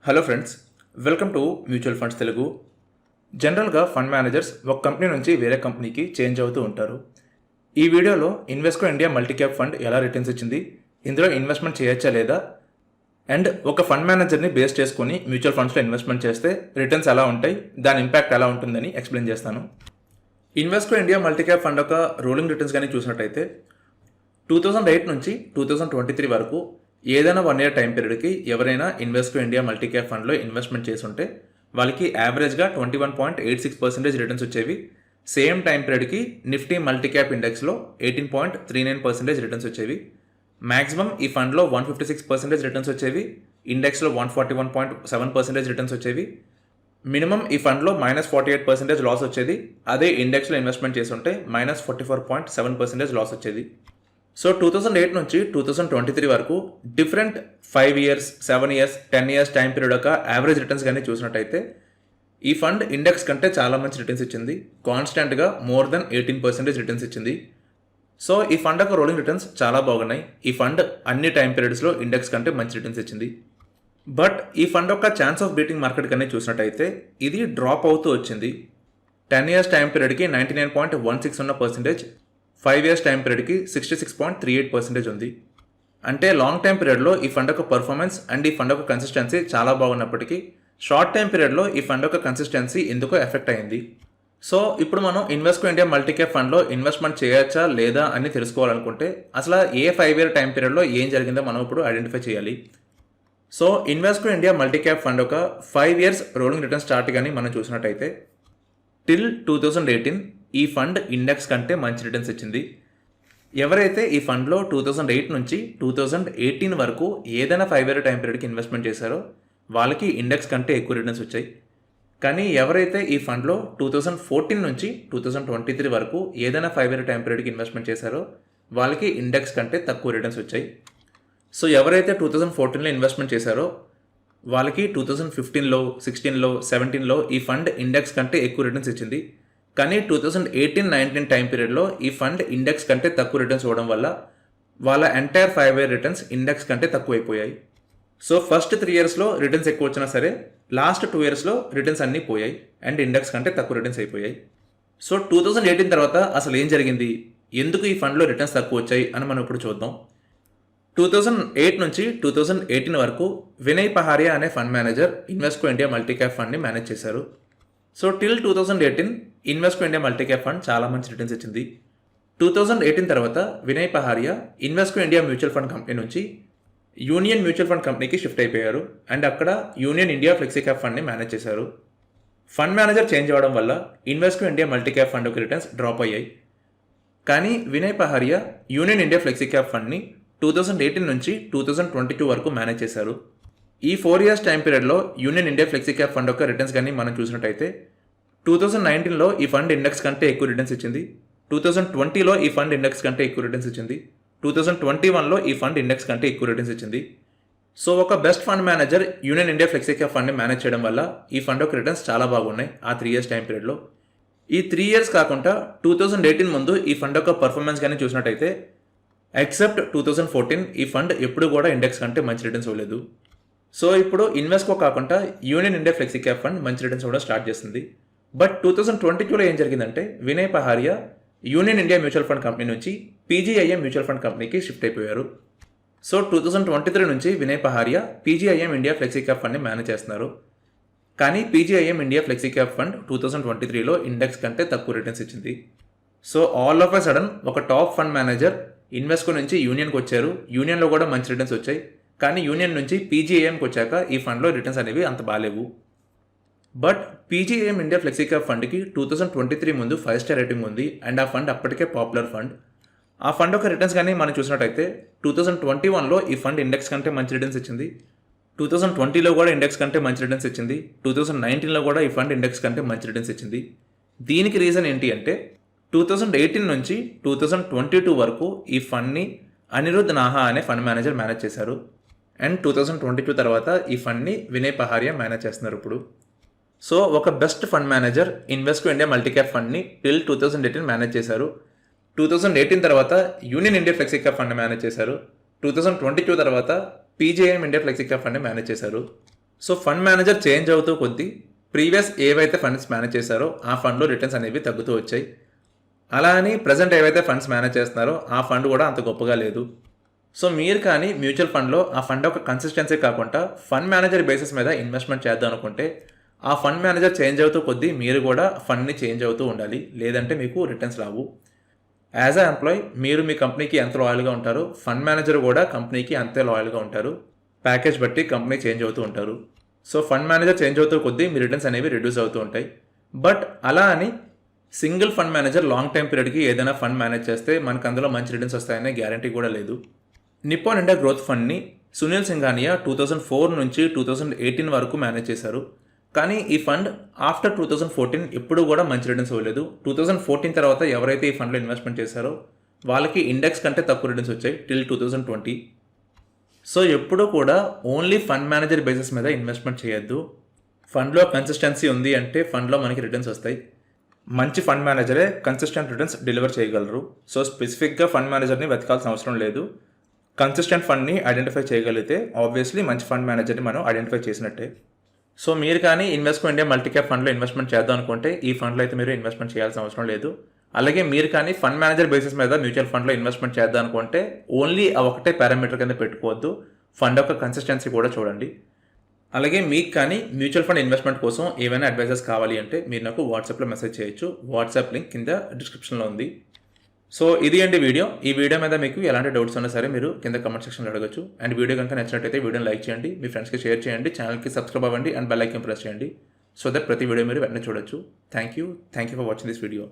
Hello friends, welcome to mutual funds Telugu. జనరల్గా fund managers ఒక company నుంచి వేరే కంపెనీకి చేంజ్ అవుతూ ఉంటారు. ఈ వీడియోలో Invesco India multi cap fund ఎలా రిటర్న్స్ ఇచ్చింది, ఇందులో ఇన్వెస్ట్మెంట్ చేయొచ్చా లేదా, అండ్ ఒక ఫండ్ మేనేజర్ని బేస్ చేసుకొని మ్యూచువల్ ఫండ్స్లో ఇన్వెస్ట్మెంట్ చేస్తే రిటర్న్స్ ఎలా ఉంటాయి, దాని ఇంపాక్ట్ ఎలా ఉంటుందని ఎక్స్ప్లెయిన్ చేస్తాను. Invesco India multi cap fund యొక్క రూలింగ్ రిటర్న్స్ కానీ చూసినట్టయితే 2008 నుంచి 2023 వరకు ఏదైనా 1 year టైం పీరియడ్కి ఎవరైనా ఇన్వెస్కో ఇండియా మల్టీ క్యాప్ ఫండ్లో ఇన్వెస్ట్మెంట్ చేస్తుంటే వాళ్ళకి యావరేజ్గా 21.86% రిటర్న్స్ వచ్చేవి. సేమ్ టైం పీరియడ్కి నిఫ్టీ మల్టీ క్యాప్ ఇండెక్స్లో 18.39% రిటర్న్స్ వచ్చేవి. మ్యాక్సిమం ఈ ఫండ్లో 156% రిటర్న్స్ వచ్చేవి, ఇండెక్స్లో 141.7% రిటర్న్స్ వచ్చేవి. మినిమం ఈ ఫండ్లో -48% లాస్ వచ్చేది, అదే ఇండెక్స్లో ఇన్వెస్ట్మెంట్ చేస్తుంటే -44.7% లాస్ వచ్చేది. సో 2008 నుంచి 2023 వరకు different 5 years, 7 years, 10 years time period యొక్క యావరేజ్ రిటర్న్స్ కానీ చూసినట్టయితే ఈ ఫండ్ ఇండెక్స్ కంటే చాలా మంచి రిటర్న్స్ ఇచ్చింది. కాన్స్టెంట్గా మోర్ దెన్ 18% రిటర్న్స్ ఇచ్చింది. సో ఈ ఫండ్ యొక్క రోలింగ్ రిటర్న్స్ చాలా బాగున్నాయి. ఈ ఫండ్ అన్ని టైం పీరియడ్స్లో ఇండెక్స్ కంటే మంచి రిటర్న్స్ ఇచ్చింది. బట్ ఈ ఫండ్ యొక్క ఛాన్స్ ఆఫ్ బీటింగ్ మార్కెట్ కానీ చూసినట్టయితే ఇది డ్రాప్ అవుతూ వచ్చింది. 10 years టైం పీరియడ్కి 99.16 ఉన్న పర్సెంటేజ్, 5 years టైం పీరియడ్కి 66.38% ఉంది. అంటే లాంగ్ టైం పీరియడ్లో ఈ ఫండ్ యొక్క పర్ఫార్మెన్స్ అండ్ ఈ ఫండ్ యొక్క కన్సిస్టెన్సీ చాలా బాగున్నప్పటికీ షార్ట్ టైం పీరియడ్లో ఈ ఫండ్ యొక్క కన్సిస్టెన్సీ ఎందుకో ఎఫెక్ట్ అయింది. సో ఇప్పుడు మనం ఇన్వెస్కో ఇండియా మల్టీ క్యాప్ ఫండ్లో ఇన్వెస్ట్మెంట్ చేయొచ్చా లేదా అని తెలుసుకోవాలనుకుంటే అసలు ఏ 5 year టైం పీరియడ్లో ఏం జరిగిందో మనం ఇప్పుడు ఐడెంటిఫై చేయాలి. So Invesco India multi cap fund యొక్క 5 years రోలింగ్ రిటర్న్ స్టార్ట్ కానీ మనం చూసినట్టయితే టిల్ 2018 ఈ ఫండ్ ఇండెక్స్ కంటే మంచి రిటర్న్స్ ఇచ్చింది. ఎవరైతే ఈ ఫండ్లో 2008 నుంచి 2018 వరకు ఏదైనా 5 year టైం పీరియడ్కి ఇన్వెస్ట్మెంట్ చేశారో వాళ్ళకి ఇండెక్స్ కంటే ఎక్కువ రిటర్న్స్ వచ్చాయి. కానీ ఎవరైతే ఈ ఫండ్లో 2014 నుంచి 2023 వరకు ఏదైనా 5 year టైం పీరియడ్కి ఇన్వెస్ట్మెంట్ చేశారో వాళ్ళకి ఇండెక్స్ కంటే తక్కువ రిటర్న్స్ వచ్చాయి. సో ఎవరైతే 2014లో ఇన్వెస్ట్మెంట్ చేశారో వాళ్ళకి 2015లో, 16లో, 17లో ఈ ఫండ్ ఇండెక్స్ కంటే ఎక్కువ రిటర్న్స్ ఇచ్చింది. కానీ 2018-19 టైం పీరియడ్లో ఈ ఫండ్ ఇండెక్స్ కంటే తక్కువ రిటర్న్స్ ఇవ్వడం వల్ల వాళ్ళ ఎంటైర్ 5 year రిటర్న్స్ ఇండెక్స్ కంటే తక్కువైపోయాయి. సో ఫస్ట్ 3 yearsలో రిటర్న్స్ ఎక్కువ వచ్చినా సరే లాస్ట్ 2 yearsలో రిటర్న్స్ అన్నీ పోయాయి అండ్ ఇండెక్స్ కంటే తక్కువ రిటర్న్స్ అయిపోయాయి. సో 2018 తర్వాత అసలు ఏం జరిగింది, ఎందుకు ఈ ఫండ్లో రిటర్న్స్ తక్కువ వచ్చాయి అని మనం ఇప్పుడు చూద్దాం. 2008 నుంచి 2018 వరకు వినయ్ పహారియా అనే fund manager Invesco India multi cap ఫండ్ని మేనేజ్ చేశారు. So till 2018 Invesco India multi cap fund చాలా మంచి రిటర్న్స్ ఇచ్చింది. 2018 తర్వాత Vinay Paharia Invesco India mutual fund company నుంచి యూనియన్ మ్యూచువల్ ఫండ్ కంపెనీకి షిఫ్ట్ అయిపోయారు అండ్ అక్కడ యూనియన్ ఇండియా ఫ్లెక్సీ క్యాప్ ఫండ్ని మేనేజ్ చేశారు. ఫండ్ మేనేజర్ చేంజ్ అవ్వడం వల్ల Invesco India multi cap fund యొక్క రిటర్న్స్ డ్రాప్ అయ్యాయి. కానీ Vinay Pahariya Union India flexi cap ఫండ్ని 2018 నుంచి 2022 వరకు మేనేజ్ చేశారు. ఈ 4 years టైం పీరియడ్లో union India flexi cap fund యొక్క రిటర్న్స్ కానీ మనం చూసినట్టయితే 2019లో ఈ ఫండ్ ఇండెక్స్ కంటే ఎక్కువ రిటర్న్స్ ఇచ్చింది, 2020లో ఈ ఫండ్ ఇండెక్స్ కంటే ఎక్కువ రిటర్న్స్ ఇచ్చింది, 2021లో ఈ ఫండ్ ఇండెక్స్ కంటే ఎక్కువ రిటర్న్స్ ఇచ్చింది. సో ఒక best fund manager union India flexi cap ఫండ్ని మేనేజ్ చేయడం వల్ల ఈ ఫండ్ యొక్క రిటర్న్స్ చాలా బాగున్నాయి ఆ 3 years టైం పీరియడ్లో. ఈ 3 years కాకుండా 2018 ముందు ఈ ఫండ్ యొక్క పర్ఫార్మెన్స్ కానీ చూసినట్టయితే ఎక్సెప్ట్ 2014 ఈ ఫండ్ ఎప్పుడు కూడా ఇండెక్స్ కంటే మంచి రిటర్న్స్ ఇవ్వలేదు. సో ఇప్పుడు ఇన్వెస్కో కాకుండా Union India flexi cap fund మంచి రిటర్న్స్ కూడా స్టార్ట్ చేస్తుంది. బట్ 2022లో ఏం జరిగిందంటే Vinay Pahariya Union India mutual fund company నుంచి పీజీఐఎం మ్యూచువల్ ఫండ్ కంపెనీకి షిఫ్ట్ అయిపోయారు. సో 2023 నుంచి Vinay Pahariya PGIM India flexi cap ఫండ్ని మేనేజ్ చేస్తున్నారు. కానీ PGIM India flexi cap fund 2023లో ఇండెక్స్ కంటే తక్కువ రిటర్న్స్ ఇచ్చింది. So all of a sudden ఒక టాప్ ఫండ్ మేనేజర్ ఇన్వెస్కో నుంచి యూనియన్కి వచ్చారు, యూనియన్లో కూడా మంచి రిటర్న్స్ వచ్చాయి. కానీ యూనియన్ నుంచి పీజీఐఎంకి వచ్చాక ఈ ఫండ్లో రిటర్న్స్ అనేవి అంత బాగాలేవు. But PGIM India flexi cap ఫండ్కి 2023 ముందు 5 star రేటింగ్ ఉంది అండ్ ఆ ఫండ్ అప్పటికే పాపులర్ ఫండ్. ఆ ఫండ్ యొక్క రిటర్న్స్ కానీ మనం చూసినట్టయితే 2021లో ఈ ఫండ్ ఇండెక్స్ కంటే మంచి రిటర్న్స్ ఇచ్చింది, 2020లో కూడా ఇండెక్స్ కంటే మంచి రిటర్న్స్ ఇచ్చింది, 2019లో కూడా ఈ ఫండ్ ఇండెక్స్ కంటే మంచి రిటర్న్స్ ఇచ్చింది. దీనికి రీజన్ ఏంటి అంటే 2018 నుంచి 2022 వరకు ఈ ఫండ్ని అనిరుద్ నాహా అనే ఫండ్ మేనేజర్ మేనేజ్ చేశారు అండ్ 2022 తర్వాత ఈ ఫండ్ని వినయ్ పహారియా మేనేజ్ చేస్తున్నారు ఇప్పుడు. సో ఒక best fund manager Invesco India multi cap ఫండ్ని టిల్ 2018 మేనేజ్ చేశారు. 2018 తర్వాత union India flexi cap fund manage చేశారు. 2022 తర్వాత పీజేఎం ఇండియా ఫ్లెక్సీ క్యాప్ ఫండ్ని మేనేజ్ చేశారు. సో ఫండ్ మేనేజర్ చేంజ్ అవుతూ కొద్దీ ప్రీవియస్ ఏవైతే ఫండ్స్ మేనేజ్ చేశారో ఆ ఫండ్లో రిటర్న్స్ అనేవి తగ్గుతూ వచ్చాయి. అలా అని ప్రజెంట్ ఏవైతే ఫండ్స్ మేనేజ్ చేస్తున్నారో ఆ ఫండ్ కూడా అంత గొప్పగా లేదు. సో మీరు కానీ మ్యూచువల్ ఫండ్లో ఆ ఫండ్ ఒక కన్సిస్టెన్సీ కాకుండా ఫండ్ మేనేజర్ బేసిస్ మీద ఇన్వెస్ట్మెంట్ చేద్దాం అనుకుంటే ఆ ఫండ్ మేనేజర్ చేంజ్ అవుతూ కొద్దీ మీరు కూడా ఫండ్ని చేంజ్ అవుతూ ఉండాలి, లేదంటే మీకు రిటర్న్స్ రావు. యాజ్ అ ఎంప్లాయ్ మీరు మీ కంపెనీకి ఎంత లాయల్గా ఉంటారో ఫండ్ మేనేజర్ కూడా కంపెనీకి అంతే లాయల్గా ఉంటారు. ప్యాకేజ్ బట్టి కంపెనీ చేంజ్ అవుతూ ఉంటారు. సో ఫండ్ మేనేజర్ చేంజ్ అవుతూ కొద్దీ మీ రిటర్న్స్ అనేవి రిడ్యూస్ అవుతూ ఉంటాయి. బట్ అలా అని single fund manager long time పీరియడ్కి ఏదైనా ఫండ్ మేనేజ్ చేస్తే మనకు అందులో మంచి రిటర్న్స్ వస్తాయనే గ్యారంటీ కూడా లేదు. నిప్పాన్ ఇండియా గ్రోత్ ఫండ్ని సునీల్ సింఘానియా 2004 నుంచి 2018 వరకు మేనేజ్ చేశారు. కానీ ఈ ఫండ్ ఆఫ్టర్ 2014 ఎప్పుడు కూడా మంచి రిటర్న్స్ ఇవ్వలేదు. 2014 తర్వాత ఎవరైతే ఈ ఫండ్లో ఇన్వెస్ట్మెంట్ చేశారో వాళ్ళకి ఇండెక్స్ కంటే తక్కువ రిటర్న్స్ వచ్చాయి టిల్ 2020. సో ఎప్పుడూ కూడా ఓన్లీ ఫండ్ మేనేజర్ బేసిస్ మీద ఇన్వెస్ట్మెంట్ చేయొద్దు. ఫండ్లో కన్సిస్టెన్సీ ఉంది అంటే ఫండ్లో మనకి రిటర్న్స్ వస్తాయి. మంచి ఫండ్ మేనేజరే కన్సిస్టెంట్ రిటర్న్స్ డెలివర్ చేయగలరు. సో స్పెసిఫిక్గా ఫండ్ మేనేజర్ని వెతకాల్సిన అవసరం లేదు. కన్సిస్టెంట్ ఫండ్ని ఐడెంటిఫై చేయగలిగితే ఆబ్వియస్లీ మంచి ఫండ్ మేనేజర్ని మనం ఐడెంటిఫై చేసినట్టే. సో మీరు కానీ ఇన్వెస్ట్మెంట్ ఇండియా మల్టీ క్యాప్ ఫండ్లో ఇన్వెస్ట్మెంట్ చేద్దాం అనుకుంటే ఈ ఫండ్లో అయితే మీరు ఇన్వెస్ట్మెంట్ చేయాల్సిన అవసరం లేదు. అలాగే మీరు కానీ ఫండ్ మేనేజర్ బేసిస్ మీద మ్యూచువల్ ఫండ్లో ఇన్వెస్ట్మెంట్ చేద్దాం అనుకుంటే ఓన్లీ ఆ ఒకటే పారామీటర్ కింద పెట్టుకోవద్దు, ఫండ్ యొక్క కన్సిస్టెన్సీ కూడా చూడండి. అలాగే మీకు కానీ మ్యూచువల్ ఫండ్ ఇన్వెస్ట్మెంట్ కోసం ఏమైనా అడ్వైజెస్ కావాలి అంటే మీరు నాకు వాట్సాప్లో మెసేజ్ చేయొచ్చు. వాట్సాప్ లింక్ కింద డిస్క్రిప్షన్లో ఉంది. సో ఇది అండి వీడియో. ఈ వీడియో మీద మీకు ఎలాంటి డౌట్స్ ఉన్నా సరే మీరు కింద కమెంట్ సెక్షన్లో అడగచ్చు. అండ్ వీడియో కనుక నచ్చినట్టయితే వీడియోని లైక్ చేయండి, మీ ఫ్రెండ్స్కి షేర్ చేయండి, ఛానల్కి సబ్స్క్రైబ్ అవ్వండి అండ్ బెల్ ఐకాన్ ప్రెస్ చేయండి సో దట్ ప్రతి వీడియో మీరు వెంటనే చూడొచ్చు. Thank you for watching this video.